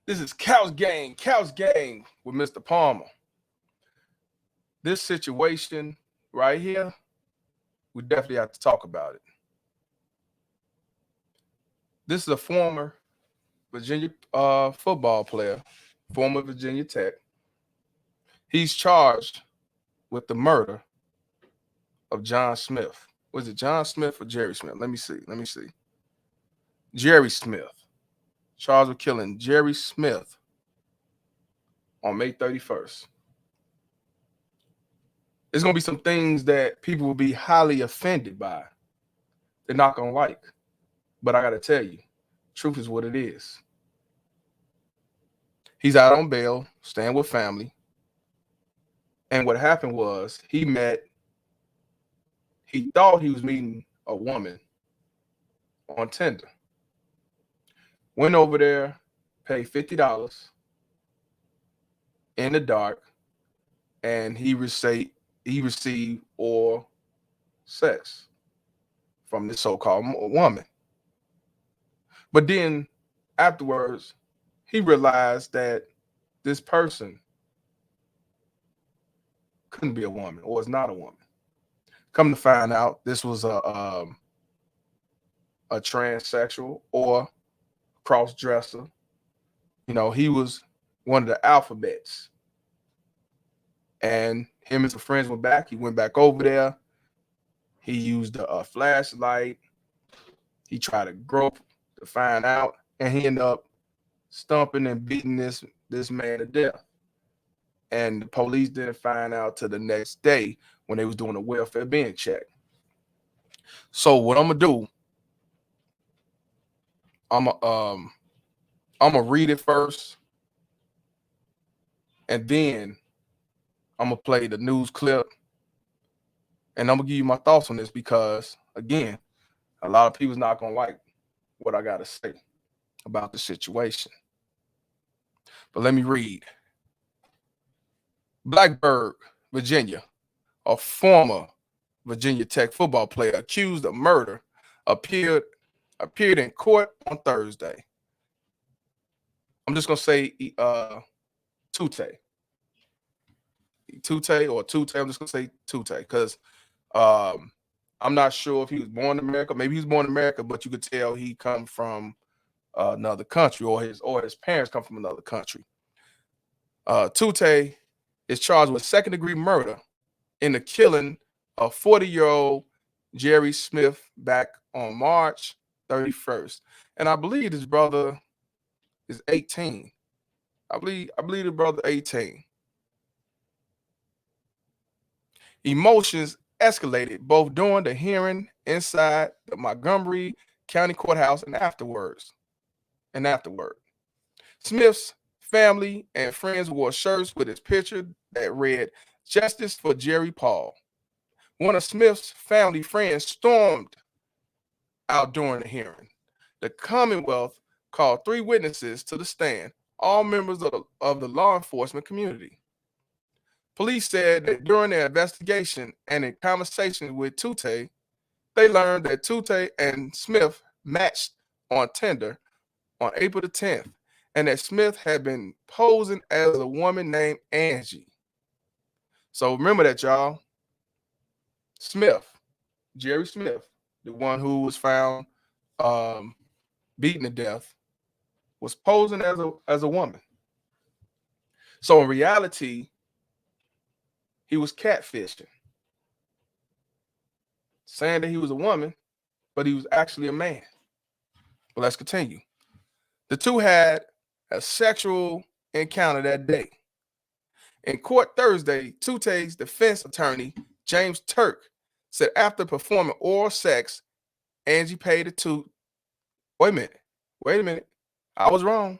This is Couch Gang with Mr. Palmer. This situation right here, we definitely have to talk about it. This is a former Virginia football player, former Virginia Tech. He's charged with the murder of John Smith. Was it John Smith or Jerry Smith? Let me see. Jerry Smith. Charged with killing Jerry Smith on May 31st. There's going to be some things that people will be highly offended by. They're not going to like. But I got to tell you, truth is what it is. He's out on bail, staying with family. And what happened was he thought he was meeting a woman on Tinder. Went over there, paid $50 in the dark, and he received oral sex from this so-called woman. But then afterwards, he realized that this person couldn't be a woman or is not a woman. Come to find out, this was a transsexual or cross-dresser. You know, he was one of the alphabets. And him and some friends went back. He went back over there. He used a flashlight. He tried to grope to find out, and he ended up stomping and beating this man to death. And the police didn't find out till the next day when they was doing a welfare bin check. So what I'm gonna do, I'm gonna read it first, and then I'm gonna play the news clip, and I'm gonna give you my thoughts on this because, again, a lot of people's not gonna like what I gotta say about the situation. But let me read. Blacksburg, Virginia, a former Virginia Tech football player accused of murder, appeared in court on Thursday. I'm just gonna say Etute. I'm just gonna say Etute because I'm not sure if he was born in America. Maybe he was born in America, but you could tell he come from another country, or his parents come from another country. Etute is charged with second-degree murder in the killing of 40-year-old Jerry Smith back on March 31st. And I believe his brother is 18. I believe the brother 18. Emotions escalated both during the hearing inside the Montgomery County Courthouse and afterward. Smith's family and friends wore shirts with his picture that read, "Justice for Jerry Paul." One of Smith's family friends stormed out during the hearing. The Commonwealth called 3 witnesses to the stand, all members of the law enforcement community. Police said that during their investigation and in conversation with Etute, they learned that Etute and Smith matched on Tinder on April the 10th, and that Smith had been posing as a woman named Angie. So remember that, y'all. Jerry Smith, the one who was found beaten to death, was posing as a woman. So in reality, he was catfishing, saying that he was a woman, but he was actually a man. But let's continue. The two had a sexual encounter that day. In court Thursday, Etute's defense attorney, James Turk, said after performing oral sex, Angie paid Etute. Wait a minute. I was wrong.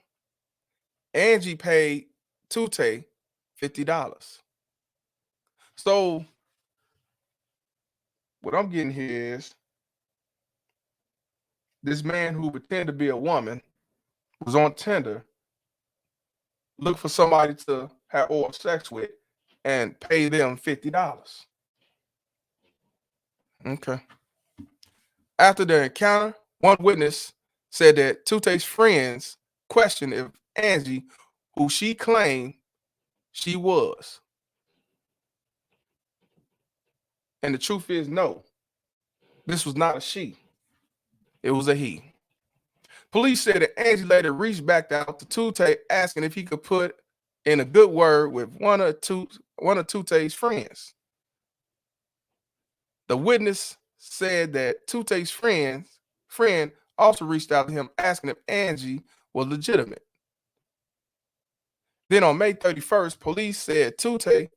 Angie paid Etute $50. So what I'm getting here is this man who pretended to be a woman was on Tinder, looked for somebody to have oral sex with, and pay them $50. Okay. After their encounter, one witness said that Etute's friends questioned if Angie who she claimed she was. And the truth is, no, this was not a she. It was a he. Police said that Angie later reached back out to Tute asking if he could put in a good word with one of Tute's friends. The witness said that Tute's friend also reached out to him asking if Angie was legitimate. Then on May 31st, police said Tute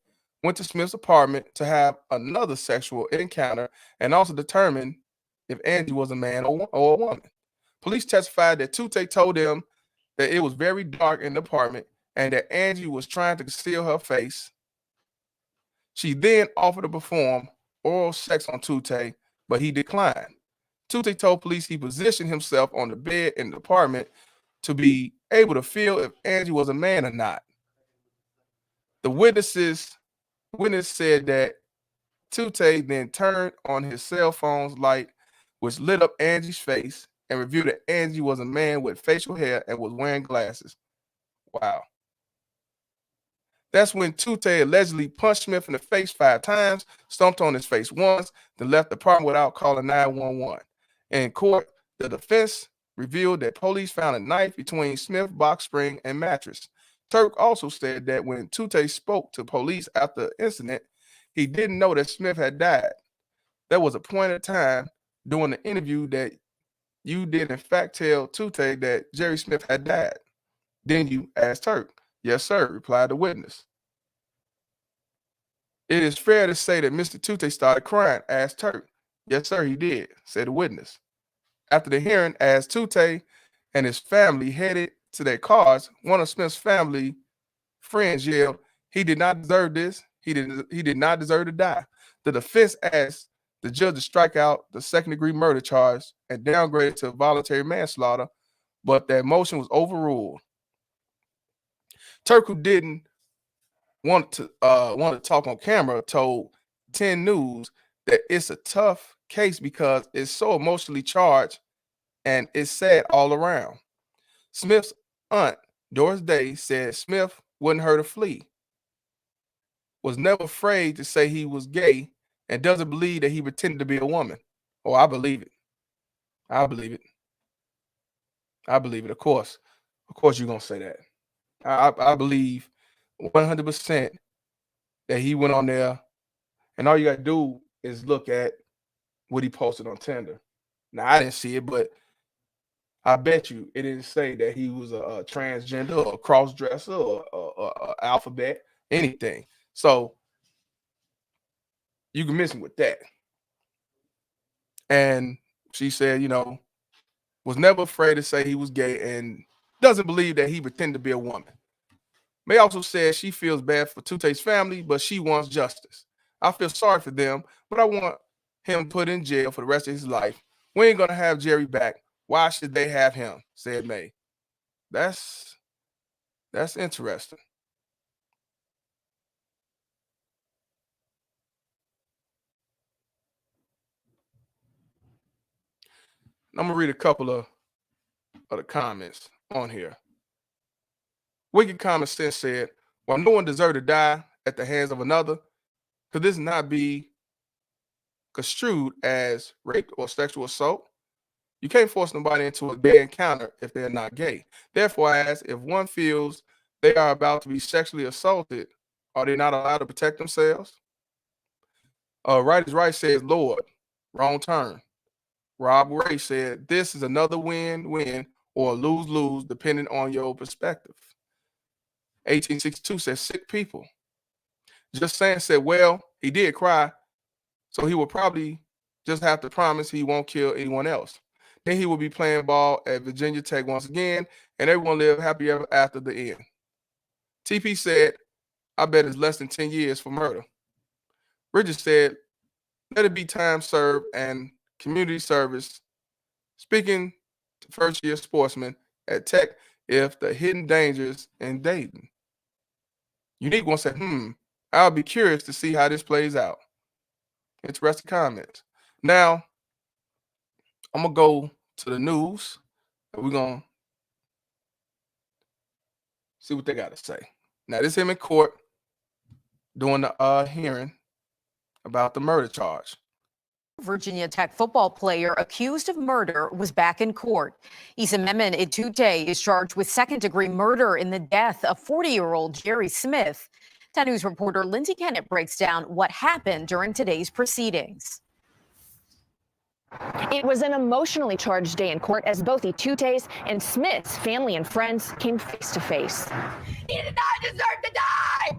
went to Smith's apartment to have another sexual encounter and also determine if Angie was a man or a woman. Police testified that Tute told them that it was very dark in the apartment and that Angie was trying to conceal her face. She then offered to perform oral sex on Tute, but he declined. Tute told police he positioned himself on the bed in the apartment to be able to feel if Angie was a man or not. The witness said that Tute then turned on his cell phone's light, which lit up Angie's face and revealed that Angie was a man with facial hair and was wearing glasses. Wow. That's when Tute allegedly punched Smith in the face 5 times, stomped on his face once, then left the apartment without calling 911. In court, the defense revealed that police found a knife between Smith's box spring and mattress. Turk also said that when Tute spoke to police after the incident, he didn't know that Smith had died. There was a point in time during the interview that you did in fact tell Tute that Jerry Smith had died. Then you asked Turk. Yes, sir, replied the witness. It is fair to say that Mr. Tute started crying, asked Turk. Yes, sir, he did, said the witness. After the hearing, as Tute and his family headed to their cars, one of Smith's family friends yelled, "He did not deserve this. He did not deserve to die." The defense asked the judge to strike out the second-degree murder charge and downgrade it to voluntary manslaughter, but that motion was overruled. Turk, who didn't want to talk on camera, told 10 News that it's a tough case because it's so emotionally charged and it's sad all around. Smith's aunt, Doris Day, said Smith wouldn't hurt a flea, was never afraid to say he was gay, and doesn't believe that he pretended to be a woman. Oh, I believe it. I believe it. I believe it. Of course you're gonna say that. I believe 100% that he went on there, and all you gotta do is look at what he posted on Tinder. Now I didn't see it, but I bet you it didn't say that he was a transgender or a cross dresser or alphabet, anything. So you can miss him with that. And she said, was never afraid to say he was gay and doesn't believe that he pretended to be a woman. May also said she feels bad for Tute's family, but she wants justice. I feel sorry for them, but I want him put in jail for the rest of his life. We ain't gonna have Jerry back. Why should they have him? Said May. That's interesting. I'm gonna read a couple of the comments on here. Wicked Common Sense said, while no one deserved to die at the hands of another, could this not be construed as rape or sexual assault? You can't force nobody into a gay encounter if they're not gay. Therefore, I ask, if one feels they are about to be sexually assaulted, are they not allowed to protect themselves? Right is Right says, Lord, wrong turn. Rob Ray said, this is another win-win or lose-lose depending on your perspective. 1862 says, sick people. Just saying said, well, he did cry, so he will probably just have to promise he won't kill anyone else. Then he will be playing ball at Virginia Tech once again, and everyone live happy ever after the end. TP said, I bet it's less than 10 years for murder. Richard said, let it be time served and community service. Speaking to first-year sportsmen at Tech, if the hidden dangers in Dayton. Unique one said, I'll be curious to see how this plays out. Interesting comments. Now, I'm going to go to the news, and we're going to See what they got to say. Now, this is him in court doing the hearing about the murder charge. Virginia Tech football player accused of murder was back in court. Isimemen Etute is charged with second-degree murder in the death of 40-year-old Jerry Smith. 10 News reporter Lindsay Kennett breaks down what happened during today's proceedings. It was an emotionally charged day in court as both Etute's and Smith's family and friends came face to face. He did not deserve to die!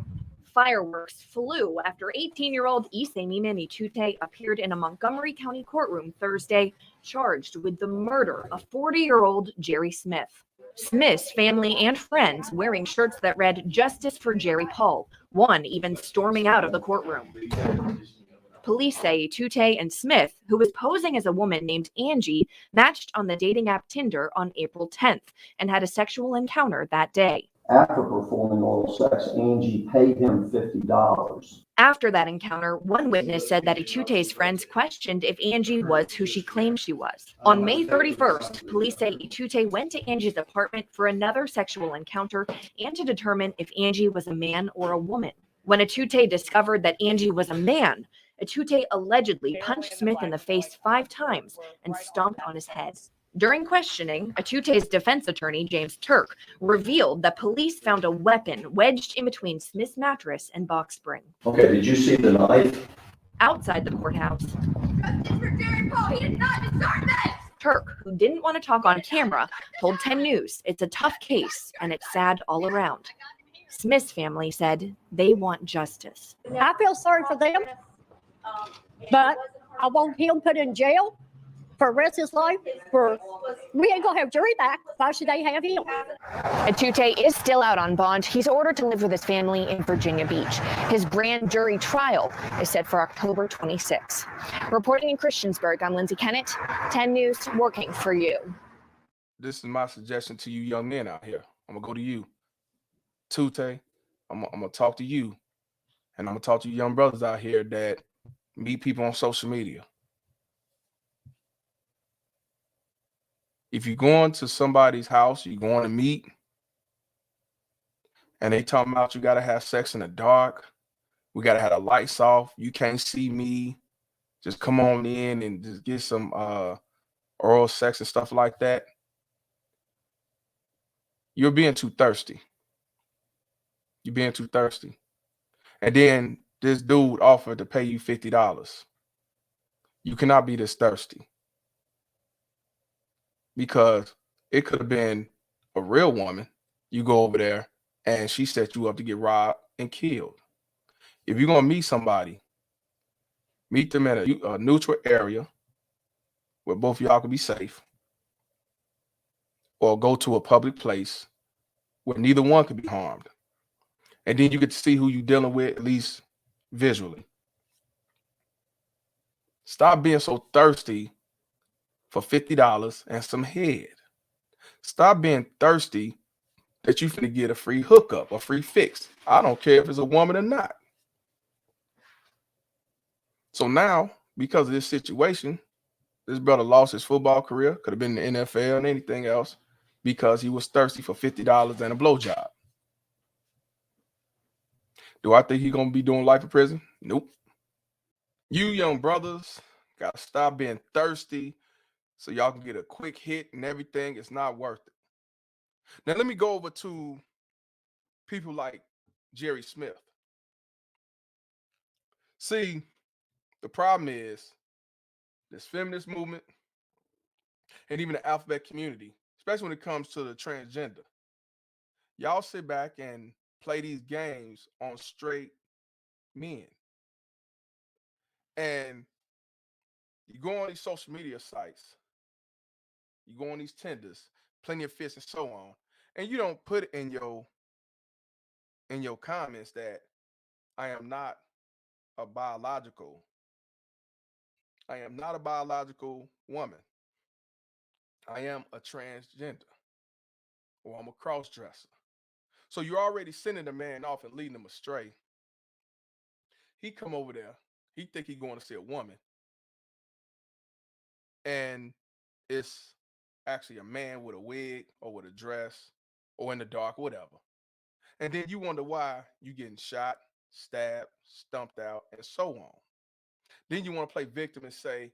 Fireworks flew after 18-year-old Isimemen Etute appeared in a Montgomery County courtroom Thursday, charged with the murder of 40-year-old Jerry Smith. Smith's family and friends wearing shirts that read "Justice for Jerry Paul," one even storming out of the courtroom. Police say Etute and Smith, who was posing as a woman named Angie, matched on the dating app Tinder on April 10th and had a sexual encounter that day. After performing oral sex, Angie paid him $50. After that encounter, one witness said that Etute's friends questioned if Angie was who she claimed she was. On May 31st, police say Etute went to Angie's apartment for another sexual encounter and to determine if Angie was a man or a woman. When Etute discovered that Angie was a man, Etute allegedly punched Smith in the face 5 times and stomped on his head. During questioning, Etute's defense attorney, James Turk, revealed that police found a weapon wedged in between Smith's mattress and box spring. Okay, did you see the knife? Outside the courthouse, Justice for Jerry Paul! He did not deserve this! Turk, who didn't want to talk on camera, told 10 News it's a tough case and it's sad all around. Smith's family said they want justice. I feel sorry for them, but I want him put in jail for the rest of his life. We ain't gonna have Jerry back. Why should they have him? Etute is still out on bond. He's ordered to live with his family in Virginia Beach. His grand jury trial is set for October 26. Reporting in Christiansburg, I'm Lindsay Kennett, 10 News, working for you. This is my suggestion to you young men out here. I'm gonna go to you, Tute. I'm gonna talk to you, and I'm gonna talk to you young brothers out here that meet people on social media. If you're going to somebody's house, you're going to meet, and they talking about you got to have sex in the dark, we got to have the lights off, you can't see me, just come on in and just get some oral sex and stuff like that, you're being too thirsty. You're being too thirsty. And then this dude offered to pay you $50. You cannot be this thirsty. Because it could have been a real woman. You go over there and she set you up to get robbed and killed. If you're going to meet somebody, meet them in a neutral area where both of y'all can be safe, or go to a public place where neither one can be harmed. And then you get to see who you're dealing with, at least visually. Stop being so thirsty for $50 and some head. Stop being thirsty that you finna get a free hookup, a free fix. I don't care if it's a woman or not. So now, because of this situation, this brother lost his football career, could have been in the NFL and anything else, because he was thirsty for $50 and a blowjob. Do I think he's gonna be doing life in prison? Nope. You young brothers gotta stop being thirsty so y'all can get a quick hit and everything. It's not worth it. Now let me go over to people like Jerry Smith. See, the problem is this feminist movement and even the alphabet community, especially when it comes to the transgender. Y'all sit back and play these games on straight men. And you go on these social media sites, you go on these Tinders, Plenty of Fish and so on, and you don't put in your comments that I am not a biological woman. I am a transgender, or I'm a cross-dresser. So you're already sending the man off and leading him astray. He come over there, he think he going to see a woman, and it's actually a man with a wig or with a dress or in the dark, whatever. And then you wonder why you getting shot, stabbed, stumped out, and so on. Then you want to play victim and say,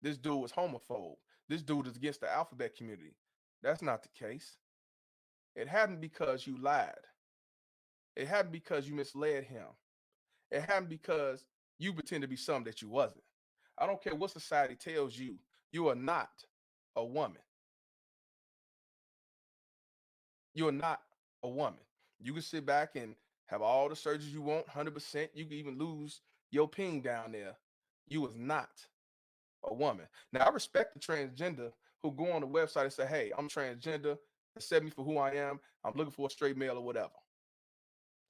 this dude is homophobe. This dude is against the alphabet community. That's not the case. It happened because you lied. It happened because you misled him. It happened because you pretend to be something that you wasn't. I don't care what society tells you, you are not a woman. You are not a woman. You can sit back and have all the surgeries you want, 100%. You can even lose your ping down there. You was not a woman. Now, I respect the transgender who go on the website and say, hey, I'm transgender. Accept me for who I am. I'm looking for a straight male or whatever.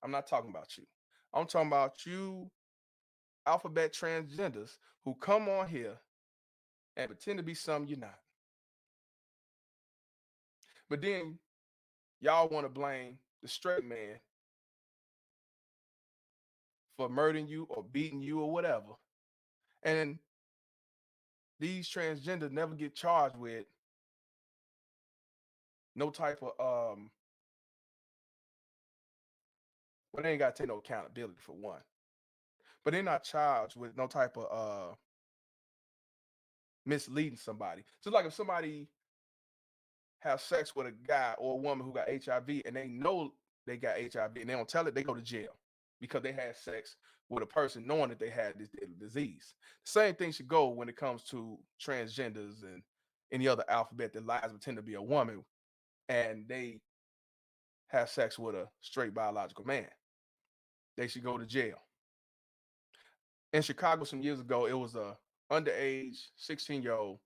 I'm not talking about you. I'm talking about you alphabet transgenders who come on here and pretend to be something you're not. But then y'all want to blame the straight man for murdering you or beating you or whatever. And these transgenders never get charged with no type of well, they ain't got to take no accountability for one. But they're not charged with no type of misleading somebody. So like if somebody have sex with a guy or a woman who got HIV and they know they got HIV and they don't tell it, they go to jail because they had sex with a person knowing that they had this disease. The same thing should go when it comes to transgenders and any other alphabet that lies pretend to be a woman and they have sex with a straight biological man. They should go to jail. In Chicago some years ago, it was a underage 16-year-old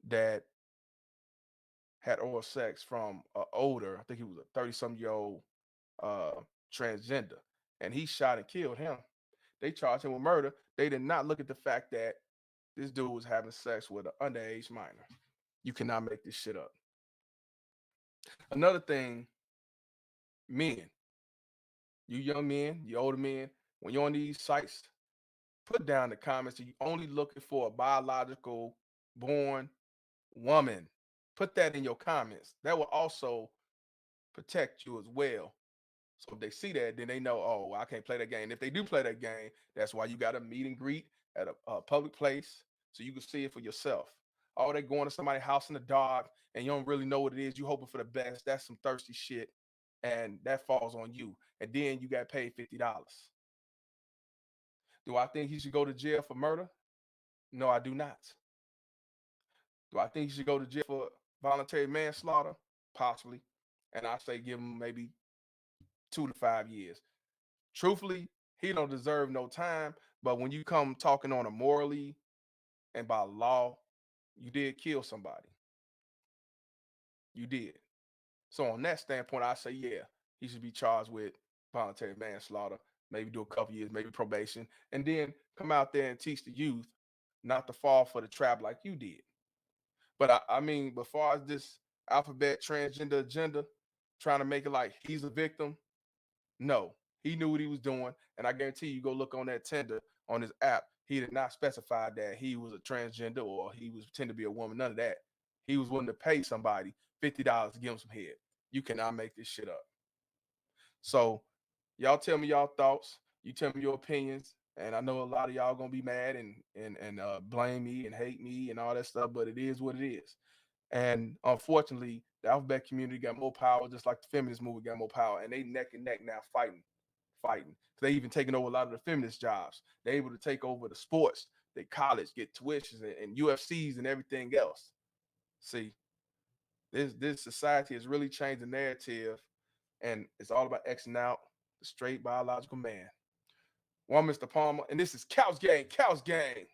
that had oral sex from an older, I think he was a 30-some-year-old transgender, and he shot and killed him. They charged him with murder. They did not look at the fact that this dude was having sex with an underage minor. You cannot make this shit up. Another thing, men, you young men, you older men, when you're on these sites, put down in the comments that you're only looking for a biological born woman. Put that in your comments. That will also protect you as well. So if they see that, then they know, oh, well, I can't play that game. If they do play that game, that's why you got to meet and greet at a public place so you can see it for yourself. Oh, they going to somebody's house in the dark and you don't really know what it is. You hoping for the best. That's some thirsty shit. And that falls on you. And then you got paid $50. Do I think he should go to jail for murder? No, I do not. Do I think he should go to jail for voluntary manslaughter? Possibly. And I say give him maybe 2 to 5 years. Truthfully, he don't deserve no time. But when you come talking on a morally and by law, you did kill somebody. You did. So on that standpoint, I say, yeah, he should be charged with voluntary manslaughter, maybe do a couple years, maybe probation, and then come out there and teach the youth not to fall for the trap like you did. But I mean, as far as this alphabet transgender agenda, trying to make it like he's a victim, no, he knew what he was doing. And I guarantee you go look on that Tinder on his app. He did not specify that he was a transgender or he was pretending to be a woman. None of that. He was willing to pay somebody $50 to give him some head. You cannot make this shit up. So y'all tell me y'all thoughts. You tell me your opinions. And I know a lot of y'all gonna be mad and blame me and hate me and all that stuff, but it is what it is. And unfortunately, the alphabet community got more power, just like the feminist movement got more power, and they neck and neck now fighting. They even taking over a lot of the feminist jobs. They able to take over the sports, they college, get tuitions and UFCs and everything else. See, this society has really changed the narrative, and it's all about Xing out the straight biological man. One Mr. Palmer, and this is Couch Gang, Couch Gang.